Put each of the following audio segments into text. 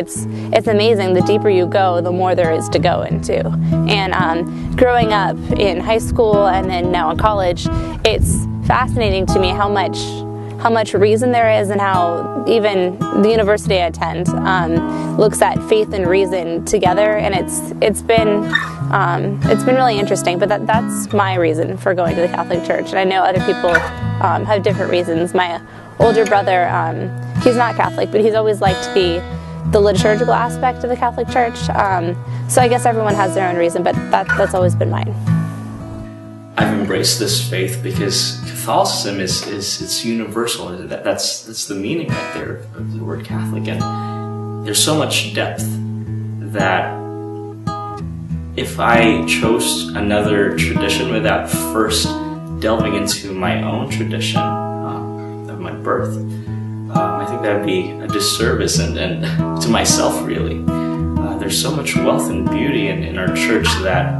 It's amazing. The deeper you go, the more there is to go into. And growing up in high school and then now in college, it's fascinating to me how much reason there is, and how even the university I attend looks at faith and reason together, and it's been really interesting. But that's my reason for going to the Catholic Church, and I know other people have different reasons. My older brother, he's not Catholic, but he's always liked the liturgical aspect of the Catholic Church. So I guess everyone has their own reason, but that's always been mine. I've embraced this faith because Catholicism it's universal. That's the meaning right there of the word Catholic, and there's so much depth that if I chose another tradition without first delving into my own tradition of my birth, I think that would be a disservice and to myself, really. There's so much wealth and beauty in our church that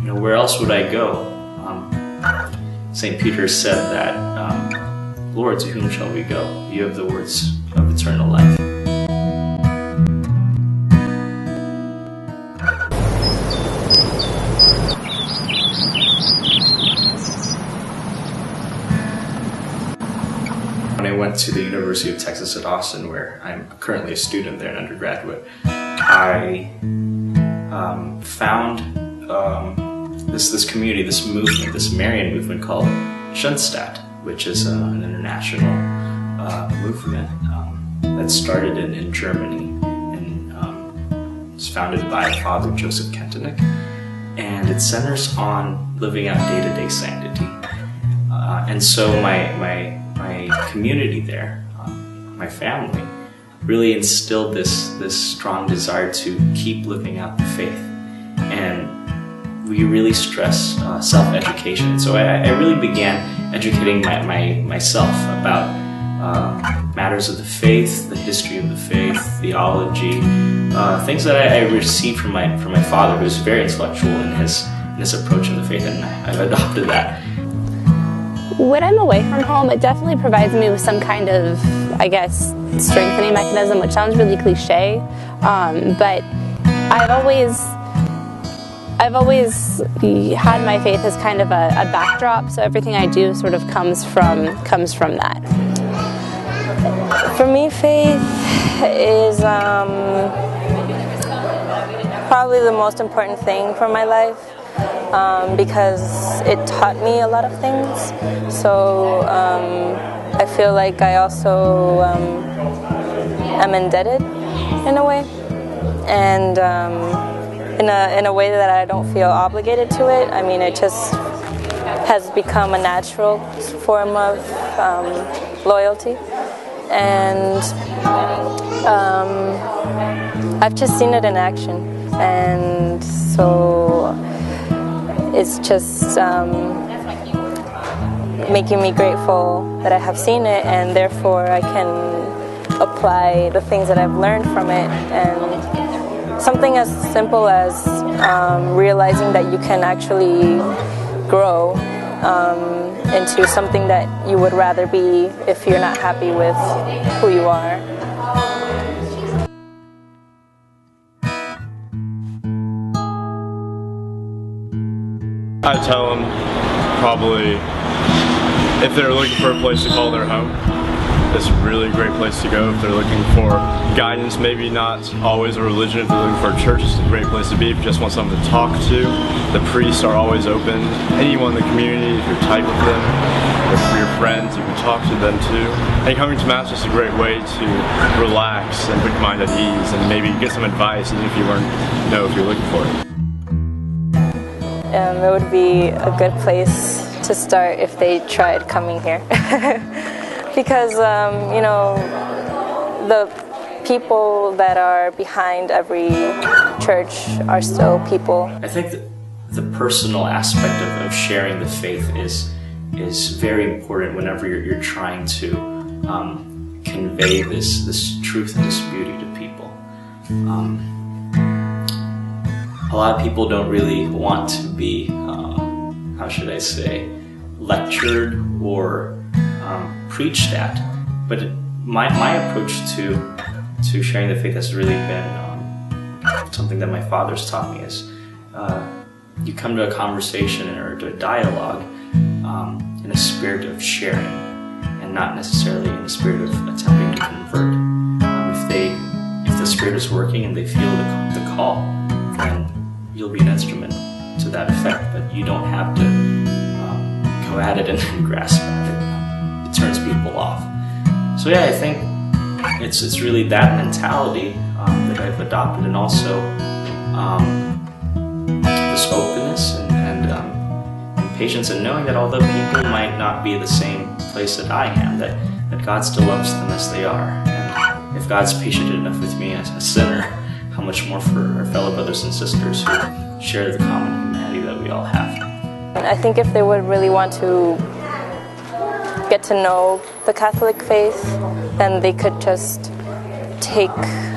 where else would I go? St. Peter said that, Lord, to whom shall we go? You have the words of eternal life. When I went to the University of Texas at Austin, where I'm currently a student there, an undergraduate, I found this community, this movement, this Marian movement called Schoenstatt, which is an international movement that started in Germany, and was founded by Father Joseph Kentenich, and it centers on living out day-to-day sanctity. And so my community there, my family, really instilled this strong desire to keep living out the faith, and we really stress self-education. So I really began educating myself about matters of the faith, the history of the faith, theology, things that I received from my father, who was very intellectual in his approach of the faith, and I've adopted that. When I'm away from home, it definitely provides me with some kind of, I guess, strengthening mechanism, which sounds really cliche, but I've always had my faith as kind of a backdrop, so everything I do sort of comes from that. For me, faith is probably the most important thing for my life, because it taught me a lot of things. So I feel like I also am indebted in a way, and in a way that I don't feel obligated to it. I mean, it just has become a natural form of loyalty, and I've just seen it in action, and so it's just making me grateful that I have seen it, and therefore I can apply the things that I've learned from it. And something as simple as realizing that you can actually grow into something that you would rather be if you're not happy with who you are. I tell them probably if they're looking for a place to call their home, it's a really great place to go. If they're looking for guidance, maybe not always a religion, if they're looking for a church, it's a great place to be. If you just want someone to talk to, the priests are always open. Anyone in the community, if you're tight with them, or for your friends, you can talk to them too. And coming to Mass is a great way to relax and put your mind at ease, and maybe get some advice even if you weren't know if you're looking for it. It would be a good place to start if they tried coming here. Because, you know, the people that are behind every church are still people. I think that the personal aspect of sharing the faith is very important whenever you're trying to convey this truth and this beauty to people. A lot of people don't really want to be, how should I say, lectured or preached at, but my approach to sharing the faith has really been something that my father's taught me is you come to a conversation or to a dialogue in a spirit of sharing and not necessarily in a spirit of attempting to convert. If the Spirit is working and they feel the call, then you'll be an instrument to that effect, but you don't have to go at it and grasp at it. It turns people off. So yeah, I think it's really that mentality that I've adopted, and also this openness and patience, and knowing that although people might not be the same place that I am, that God still loves them as they are. And if God's patient enough with me as a sinner, how much more for our fellow brothers and sisters who share the common humanity that we all have. I think if they would really want to get to know the Catholic faith, then they could just take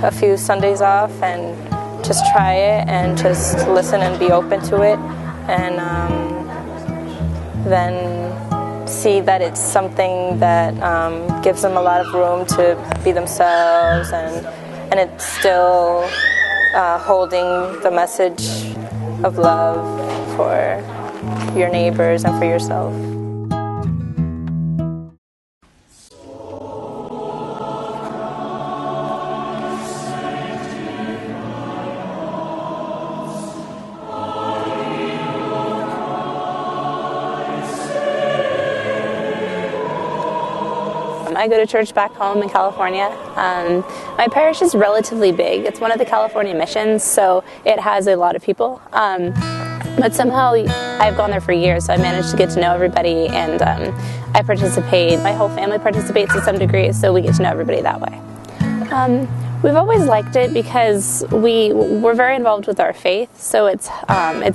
a few Sundays off and just try it and just listen and be open to it, and then see that it's something that gives them a lot of room to be themselves, and it's still holding the message of love for your neighbors and for yourself. I go to church back home in California. My parish is relatively big. It's one of the California missions, so it has a lot of people. But somehow I've gone there for years, so I managed to get to know everybody, and I participate. My whole family participates to some degree, so we get to know everybody that way. We've always liked it because we're very involved with our faith, so it's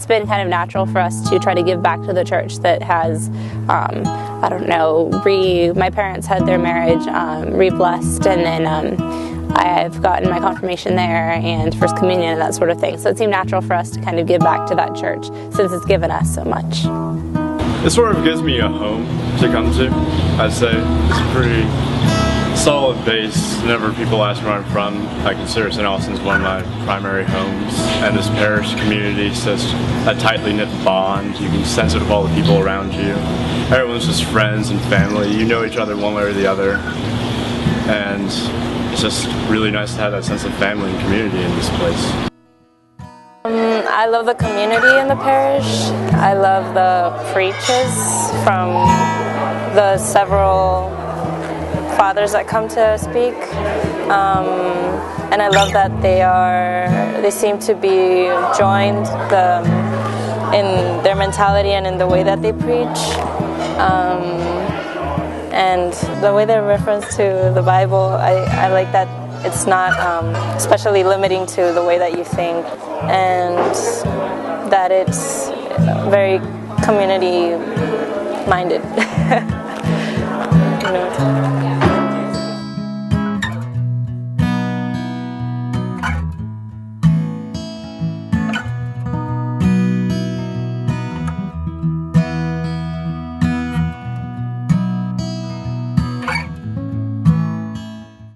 been kind of natural for us to try to give back to the church that has, I don't know, my parents had their marriage re-blessed, and then I've gotten my confirmation there and First Communion and that sort of thing. So it seemed natural for us to kind of give back to that church since it's given us so much. It sort of gives me a home to come to. I'd say it's a pretty solid base. Whenever people ask where I'm from, I consider St. Austin's one of my primary homes, and this parish community is just a tightly knit bond. You can sense it with all the people around you. Everyone's just friends and family. You know each other one way or the other, and it's just really nice to have that sense of family and community in this place. I love the community in the parish. I love the preachers from the several fathers that come to speak, and I love that they seem to be joined in their mentality and in the way that they preach, and the way they reference to the Bible. I like that it's not especially limiting to the way that you think, and that it's very community minded. You know.